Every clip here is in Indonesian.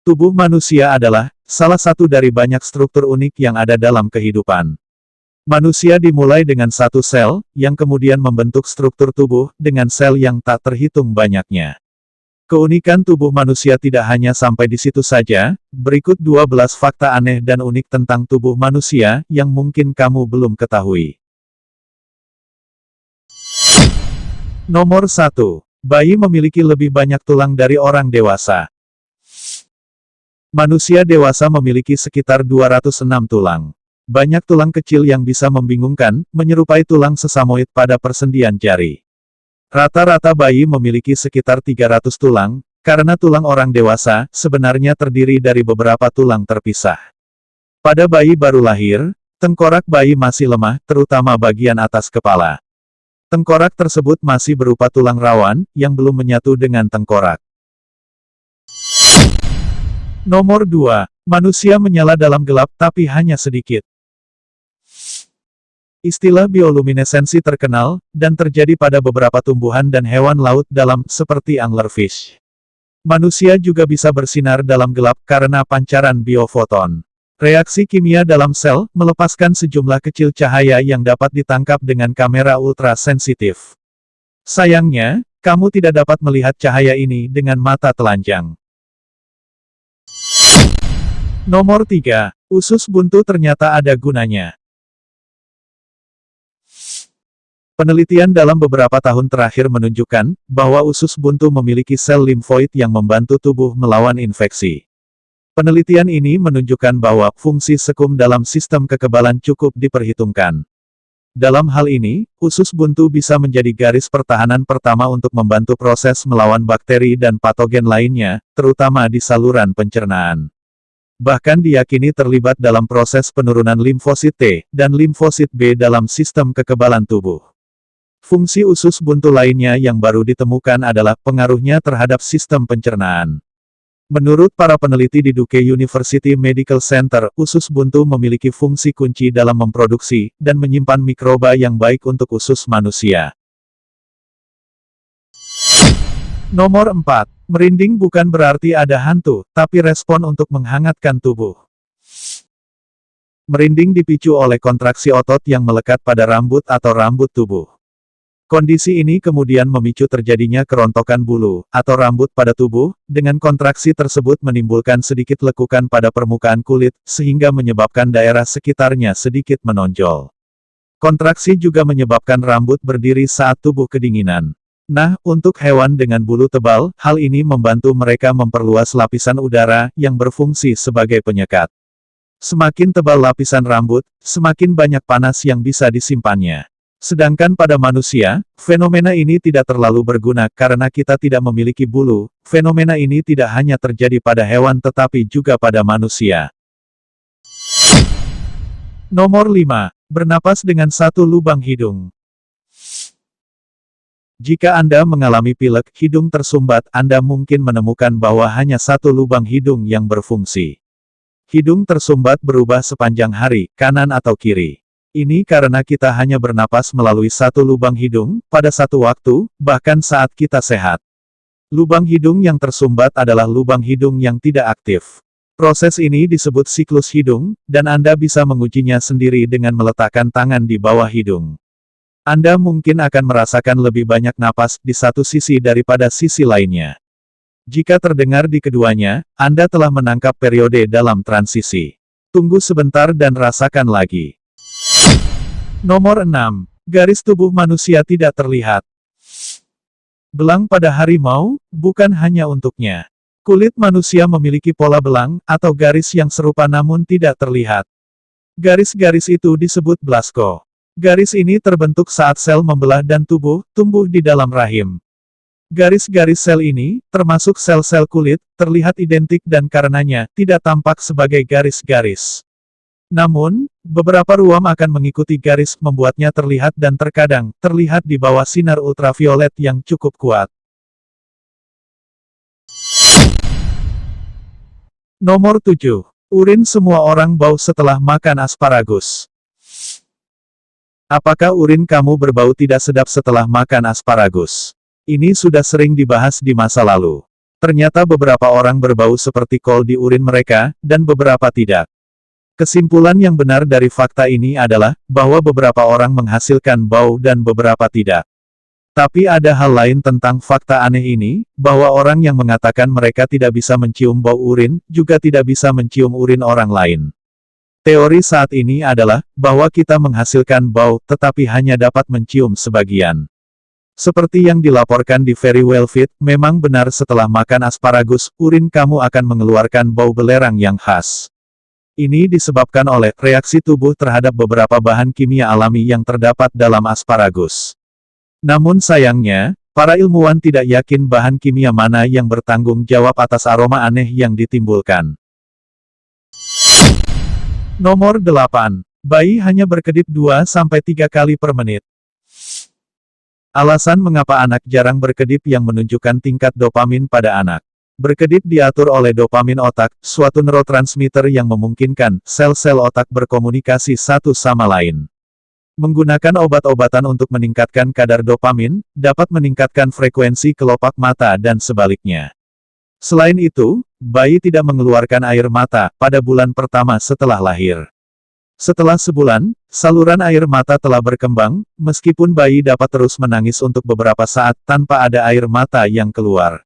Tubuh manusia adalah salah satu dari banyak struktur unik yang ada dalam kehidupan. Manusia dimulai dengan satu sel, yang kemudian membentuk struktur tubuh dengan sel yang tak terhitung banyaknya. Keunikan tubuh manusia tidak hanya sampai di situ saja, berikut 12 fakta aneh dan unik tentang tubuh manusia yang mungkin kamu belum ketahui. Nomor 1. Bayi memiliki lebih banyak tulang dari orang dewasa. Manusia dewasa memiliki sekitar 206 tulang. Banyak tulang kecil yang bisa membingungkan, menyerupai tulang sesamoid pada persendian jari. Rata-rata bayi memiliki sekitar 300 tulang, karena tulang orang dewasa sebenarnya terdiri dari beberapa tulang terpisah. Pada bayi baru lahir, tengkorak bayi masih lemah, terutama bagian atas kepala. Tengkorak tersebut masih berupa tulang rawan, yang belum menyatu dengan tengkorak. Nomor 2. Manusia menyala dalam gelap tapi hanya sedikit. Istilah bioluminesensi terkenal, dan terjadi pada beberapa tumbuhan dan hewan laut dalam, seperti anglerfish. Manusia juga bisa bersinar dalam gelap karena pancaran biofoton. Reaksi kimia dalam sel, melepaskan sejumlah kecil cahaya yang dapat ditangkap dengan kamera ultrasensitif. Sayangnya, kamu tidak dapat melihat cahaya ini dengan mata telanjang. Nomor 3. Usus buntu ternyata ada gunanya. Penelitian dalam beberapa tahun terakhir menunjukkan bahwa usus buntu memiliki sel limfoid yang membantu tubuh melawan infeksi. Penelitian ini menunjukkan bahwa fungsi sekum dalam sistem kekebalan cukup diperhitungkan. Dalam hal ini, usus buntu bisa menjadi garis pertahanan pertama untuk membantu proses melawan bakteri dan patogen lainnya, terutama di saluran pencernaan. Bahkan diyakini terlibat dalam proses penurunan limfosit T dan limfosit B dalam sistem kekebalan tubuh. Fungsi usus buntu lainnya yang baru ditemukan adalah pengaruhnya terhadap sistem pencernaan. Menurut para peneliti di Duke University Medical Center, usus buntu memiliki fungsi kunci dalam memproduksi dan menyimpan mikroba yang baik untuk usus manusia. Nomor 4. Merinding bukan berarti ada hantu, tapi respon untuk menghangatkan tubuh. Merinding dipicu oleh kontraksi otot yang melekat pada rambut atau rambut tubuh. Kondisi ini kemudian memicu terjadinya kerontokan bulu, atau rambut pada tubuh, dengan kontraksi tersebut menimbulkan sedikit lekukan pada permukaan kulit, sehingga menyebabkan daerah sekitarnya sedikit menonjol. Kontraksi juga menyebabkan rambut berdiri saat tubuh kedinginan. Nah, untuk hewan dengan bulu tebal, hal ini membantu mereka memperluas lapisan udara yang berfungsi sebagai penyekat. Semakin tebal lapisan rambut, semakin banyak panas yang bisa disimpannya. Sedangkan pada manusia, fenomena ini tidak terlalu berguna karena kita tidak memiliki bulu. Fenomena ini tidak hanya terjadi pada hewan tetapi juga pada manusia. Nomor 5. Bernapas dengan satu lubang hidung. Jika Anda mengalami pilek, hidung tersumbat, Anda mungkin menemukan bahwa hanya satu lubang hidung yang berfungsi. Hidung tersumbat berubah sepanjang hari, kanan atau kiri. Ini karena kita hanya bernapas melalui satu lubang hidung, pada satu waktu, bahkan saat kita sehat. Lubang hidung yang tersumbat adalah lubang hidung yang tidak aktif. Proses ini disebut siklus hidung, dan Anda bisa mengujinya sendiri dengan meletakkan tangan di bawah hidung. Anda mungkin akan merasakan lebih banyak napas di satu sisi daripada sisi lainnya. Jika terdengar di keduanya, Anda telah menangkap periode dalam transisi. Tunggu sebentar dan rasakan lagi. Nomor 6. Garis tubuh manusia tidak terlihat. Belang pada harimau, bukan hanya untuknya. Kulit manusia memiliki pola belang, atau garis yang serupa namun tidak terlihat. Garis-garis itu disebut blasko. Garis ini terbentuk saat sel membelah dan tubuh tumbuh di dalam rahim. Garis-garis sel ini, termasuk sel-sel kulit, terlihat identik dan karenanya tidak tampak sebagai garis-garis. Namun, beberapa ruam akan mengikuti garis, membuatnya terlihat dan terkadang terlihat di bawah sinar ultraviolet yang cukup kuat. Nomor 7. Urin semua orang bau setelah makan asparagus. Apakah urin kamu berbau tidak sedap setelah makan asparagus? Ini sudah sering dibahas di masa lalu. Ternyata beberapa orang berbau seperti kol di urin mereka, dan beberapa tidak. Kesimpulan yang benar dari fakta ini adalah, bahwa beberapa orang menghasilkan bau dan beberapa tidak. Tapi ada hal lain tentang fakta aneh ini, bahwa orang yang mengatakan mereka tidak bisa mencium bau urin, juga tidak bisa mencium urin orang lain. Teori saat ini adalah, bahwa kita menghasilkan bau, tetapi hanya dapat mencium sebagian. Seperti yang dilaporkan di Very Well Fit, memang benar setelah makan asparagus, urin kamu akan mengeluarkan bau belerang yang khas. Ini disebabkan oleh reaksi tubuh terhadap beberapa bahan kimia alami yang terdapat dalam asparagus. Namun sayangnya, para ilmuwan tidak yakin bahan kimia mana yang bertanggung jawab atas aroma aneh yang ditimbulkan. Nomor 8. Bayi hanya berkedip 2-3 kali per menit. Alasan mengapa anak jarang berkedip yang menunjukkan tingkat dopamin pada anak. Berkedip diatur oleh dopamin otak, suatu neurotransmitter yang memungkinkan sel-sel otak berkomunikasi satu sama lain. Menggunakan obat-obatan untuk meningkatkan kadar dopamin, dapat meningkatkan frekuensi kelopak mata dan sebaliknya. Selain itu, bayi tidak mengeluarkan air mata pada bulan pertama setelah lahir. Setelah sebulan, saluran air mata telah berkembang, meskipun bayi dapat terus menangis untuk beberapa saat tanpa ada air mata yang keluar.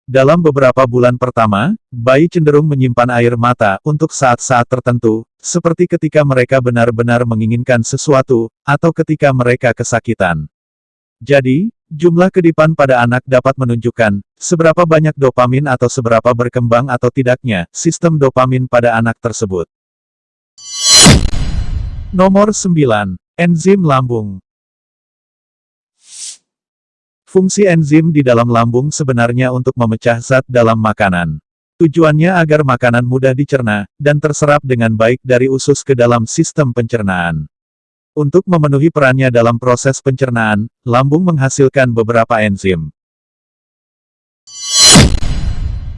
Dalam beberapa bulan pertama, bayi cenderung menyimpan air mata untuk saat-saat tertentu, seperti ketika mereka benar-benar menginginkan sesuatu, atau ketika mereka kesakitan. Jadi, jumlah kedipan pada anak dapat menunjukkan seberapa banyak dopamin atau seberapa berkembang atau tidaknya sistem dopamin pada anak tersebut. Nomor 9. Enzim lambung. Fungsi enzim di dalam lambung sebenarnya untuk memecah zat dalam makanan. Tujuannya agar makanan mudah dicerna, dan terserap dengan baik dari usus ke dalam sistem pencernaan. Untuk memenuhi perannya dalam proses pencernaan, lambung menghasilkan beberapa enzim.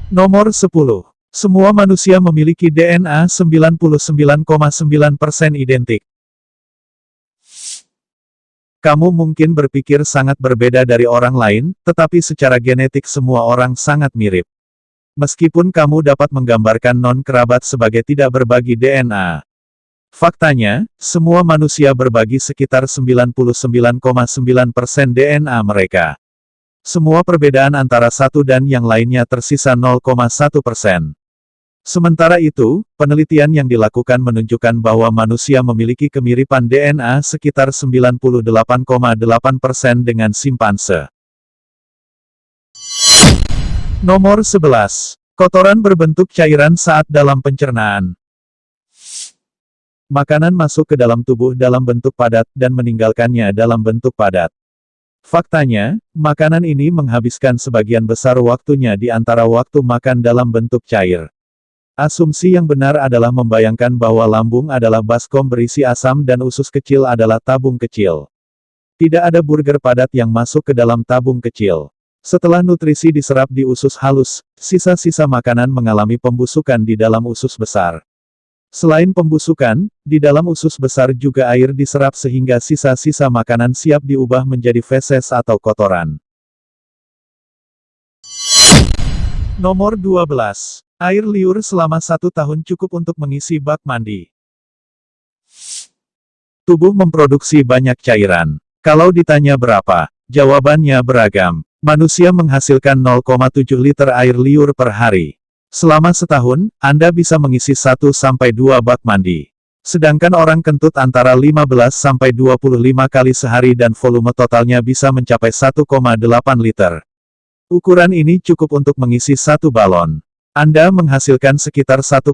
Nomor 10. Semua manusia memiliki DNA 99,9% identik. Kamu mungkin berpikir sangat berbeda dari orang lain, tetapi secara genetik semua orang sangat mirip. Meskipun kamu dapat menggambarkan non-kerabat sebagai tidak berbagi DNA. Faktanya, semua manusia berbagi sekitar 99,9% DNA mereka. Semua perbedaan antara satu dan yang lainnya tersisa 0,1%. Sementara itu, penelitian yang dilakukan menunjukkan bahwa manusia memiliki kemiripan DNA sekitar 98,8% dengan simpanse. Nomor 11. Kotoran berbentuk cairan saat dalam pencernaan. Makanan masuk ke dalam tubuh dalam bentuk padat, dan meninggalkannya dalam bentuk padat. Faktanya, makanan ini menghabiskan sebagian besar waktunya di antara waktu makan dalam bentuk cair. Asumsi yang benar adalah membayangkan bahwa lambung adalah baskom berisi asam dan usus kecil adalah tabung kecil. Tidak ada burger padat yang masuk ke dalam tabung kecil. Setelah nutrisi diserap di usus halus, sisa-sisa makanan mengalami pembusukan di dalam usus besar. Selain pembusukan, di dalam usus besar juga air diserap sehingga sisa-sisa makanan siap diubah menjadi feses atau kotoran. Nomor 12. Air liur selama 1 tahun cukup untuk mengisi bak mandi. Tubuh memproduksi banyak cairan. Kalau ditanya berapa, jawabannya beragam. Manusia menghasilkan 0,7 liter air liur per hari. Selama setahun, Anda bisa mengisi 1-2 bak mandi. Sedangkan orang kentut antara 15-25 kali sehari dan volume totalnya bisa mencapai 1,8 liter. Ukuran ini cukup untuk mengisi 1 balon. Anda menghasilkan sekitar 1,5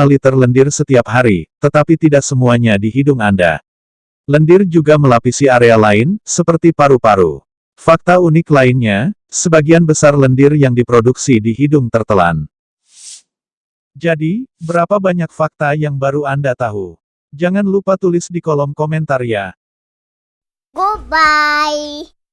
liter lendir setiap hari, tetapi tidak semuanya di hidung Anda. Lendir juga melapisi area lain, seperti paru-paru. Fakta unik lainnya, sebagian besar lendir yang diproduksi di hidung tertelan. Jadi, berapa banyak fakta yang baru Anda tahu? Jangan lupa tulis di kolom komentar ya. Goodbye.